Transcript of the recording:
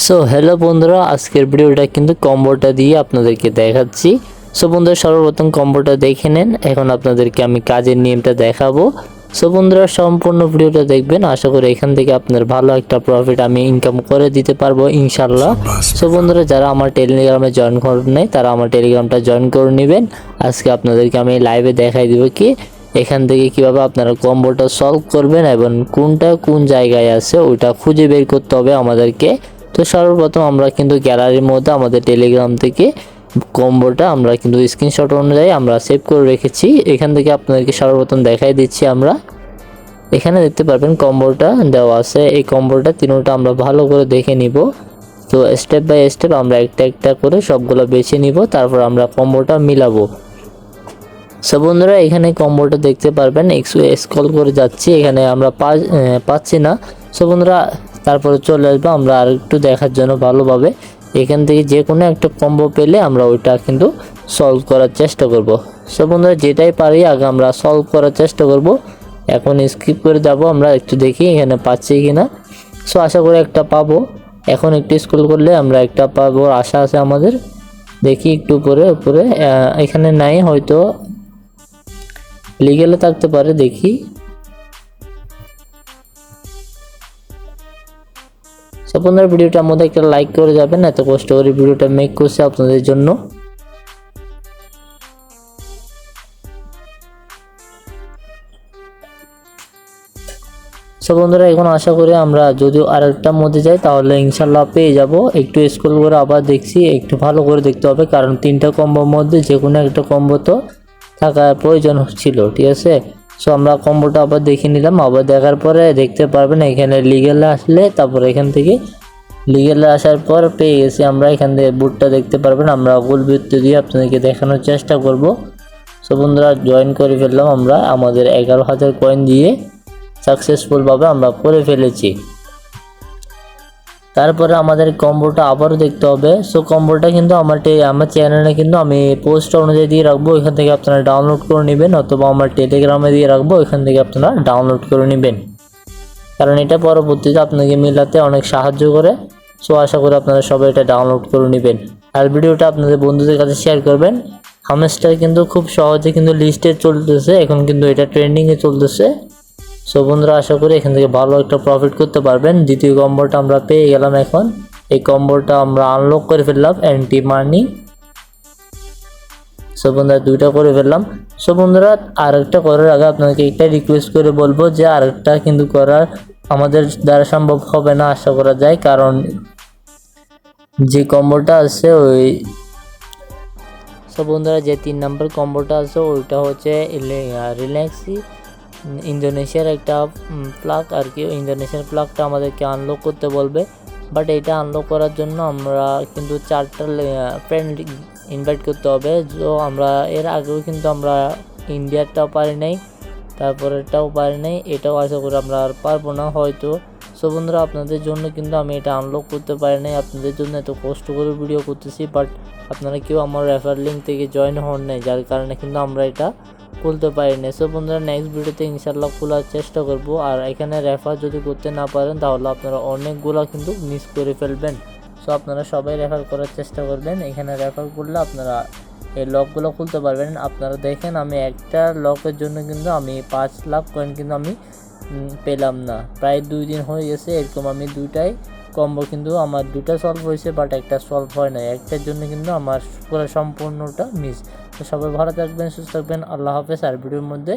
So hello বন্ধুরা, আজকের ভিডিওটা কিন্তু কম্বোটা দিয়ে আপনাদেরকে দেখাচ্ছি। সো বন্ধুরা, সর্বপ্রথম কম্বোটা দেখে নেন। এখন আপনাদেরকে আমি কাজের নিয়মটা দেখাবো। সো বন্ধুরা, সম্পূর্ণ ভিডিওটা দেখবেন। আশা করি এখান থেকে আপনার ভালো একটা প্রফিট আমি ইনকাম করে দিতে পারবো ইনশাল্লাহ। সো বন্ধুরা, যারা আমার টেলিগ্রামে জয়েন করেন নাই তারা আমার টেলিগ্রামটা জয়েন করে নেবেন। আজকে আপনাদেরকে আমি লাইভে দেখাই দিব কি এখান থেকে কিভাবে আপনারা কম্বোটা সলভ করবেন এবং কোনটা কোন জায়গায় আছে ওটা খুঁজে বের করতে হবে আমাদেরকে। তো সর্বপ্রথম আমরা কিন্তু গ্যালারির মধ্যে আমাদের টেলিগ্রাম থেকে কম্বোটা আমরা কিন্তু স্ক্রিনশট অনুযায়ী আমরা সেভ করে রেখেছি। এখান থেকে আপনাদেরকে সর্বপ্রথম দেখাই দিচ্ছি। আমরা এখানে দেখতে পারবেন কম্বোটা দেওয়া আছে। এই কম্বোটা তিনটা আমরা ভালো করে দেখে নিব। তো স্টেপ বাই স্টেপ আমরা একটা একটা করে সবগুলো বেছে নিব, তারপর আমরা কম্বোটা মিলাবো। সো বন্ধুরা, এখানে কম্বোটা দেখতে পারবেন। স্ক্রল করে যাচ্ছি, এখানে আমরা পাচ্ছি না। সো বন্ধুরা, তারপরে চলে আসবো আমরা আর একটু দেখার জন্য ভালোভাবে। এখান থেকে যে কোনো একটা কম্বো পেলে আমরা ওইটা কিন্তু সলভ করার চেষ্টা করব। সো বন্ধুরা, যেটাই পারি আগে আমরা সলভ করার চেষ্টা করব। এখন স্কিপ করে যাব, আমরা একটু দেখি এখানে পাচ্ছি কিনা। সো আশা করি একটা পাবো। এখন একটু স্ক্রল করলে আমরা একটা পাবো আশা আছে আমাদের। দেখি একটু উপরে এখানে নাই, হয়তো লিগেলে থাকতে পারে, দেখি। আপনারা ভিডিওটার মধ্যে একটা লাইক করে যাবেন, এত কষ্ট করে ভিডিওটা মেক করছি আপনাদের জন্য। সো বন্ধুরা, এখন আশা করি আমরা যদি আরেকটার মধ্যে যাই তাহলে ইনশাল্লাহ পেয়ে যাব। একটু স্ক্রল করে আবার দেখছি, একটু ভালো করে দেখতে হবে, কারণ তিনটা কম্বোর মধ্যে যে কোনো একটা কম্বো তো থাকার প্রয়োজন ছিল, ঠিক আছে। সো আমরা কম্বোটা আবার দেখে নিলাম। আবার দেখার পরে দেখতে পারবেন এখানে লিগেলে আসলে, তারপর এখান থেকে লিগেলে আসার পর পেয়ে গেছি আমরা। এখান থেকে বুটটা দেখতে পারবেন। আমরা গোল বৃত্ত দিয়ে আপনাদেরকে দেখানোর চেষ্টা করব। সো বন্ধুরা, জয়েন করে ফেললাম আমরা। আমাদের 11,000 কয়েন দিয়ে সাকসেসফুলভাবে আমরা করে ফেলেছি। তারপরে আমাদের কম্বোটা আবারও দেখতে হবে। সো কম্বোটা কিন্তু আমার চ্যানেলে কিন্তু আমি পোস্ট অনুযায়ী দিয়ে রাখবো, এখান থেকে আপনারা ডাউনলোড করে নেবেন, অথবা আমার টেলিগ্রামে দিয়ে রাখবো, এখান থেকে আপনারা ডাউনলোড করে নেবেন, কারণ এটা পরবর্তীতে আপনাকে মিলাতে অনেক সাহায্য করে। সো আশা করি আপনারা সবাই এটা ডাউনলোড করে নেবেন আর ভিডিওটা আপনাদের বন্ধুদের কাছে শেয়ার করবেন। হামস্টার কিন্তু খুব সহজে কিন্তু লিস্টে চলতেছে, এখন কিন্তু এটা ট্রেন্ডিংয়ে চলতেছে। সো বন্ধুরা, আশা করি এখান থেকে ভালো একটা প্রফিট করতে পারবেন। দ্বিতীয় কম্বোটা আমরা পেয়ে গেলাম। এখন এই কম্বোটা আমরা আনলক করে ফেললাম, অ্যান্টি মানি। সো বন্ধুরা, দুইটা করে ফেললাম। সো বন্ধুরা, আরেকটা করার আগে আপনাকে একটা রিকোয়েস্ট করে বলবো যে আরেকটা কিন্তু করার আমাদের দ্বারা সম্ভব হবে না আশা করা যায়, কারণ যে কম্বোটা আছে ওই সো বন্ধুরা, যে 3 নম্বর কম্বোটা আছে ওইটা হচ্ছে রিল্যাক্সি ইন্দোনেশিয়ার একটা প্লাগ আর কি। ইন্দোনেশিয়ার প্লাগটা আমাদেরকে আনলক করতে বলবে, বাট এটা আনলক করার জন্য আমরা কিন্তু 4টা ফ্রেন্ড ইনভাইট করতে হবে। তো আমরা এর আগেও কিন্তু আমরা ইন্ডিয়ারটাও পারি নাই, তারপরেরটাও পারি নাই, এটাও আশা করি আমরা আর পারবো না হয়তো। সো বন্ধুরা, আপনাদের জন্য কিন্তু আমি এটা আনলক করতে পারি নাই, আপনাদের জন্য এত কষ্ট করে ভিডিও করতেছি, বাট আপনারা কেউ আমার রেফার লিঙ্ক থেকে জয়েন হন নাই, যার কারণে কিন্তু আমরা এটা খুলতে পারি না। সো বন্ধুরা, নেক্সট ভিডিওতে ইনশাল্লাহ খোলার চেষ্টা করব। আর এখানে রেফার যদি করতে না পারেন তাহলে আপনারা অনেকগুলো কিন্তু মিস করে ফেলবেন। সো আপনারা সবাই রেফার করার চেষ্টা করবেন। এখানে রেফার করলে আপনারা এই লকগুলো খুলতে পারবেন। আপনারা দেখেন, আমি একটা লকের জন্য কিন্তু আমি 5 লাখ কয়েন কিন্তু আমি পেলাম না, প্রায় 2 দিন হয়ে গেছে। এরকম আমি দুইটাই কম্বো কিন্তু আমার দুটা সলভ হয়েছে, বাট একটা সলভ হয় না। একটার জন্য কিন্তু আমার পুরো সম্পূর্ণটা মিস। তো সবাই ভালো থাকবেন, সুস্থ থাকবেন, আল্লাহ হাফেজ। আর ভিডিওর মধ্যে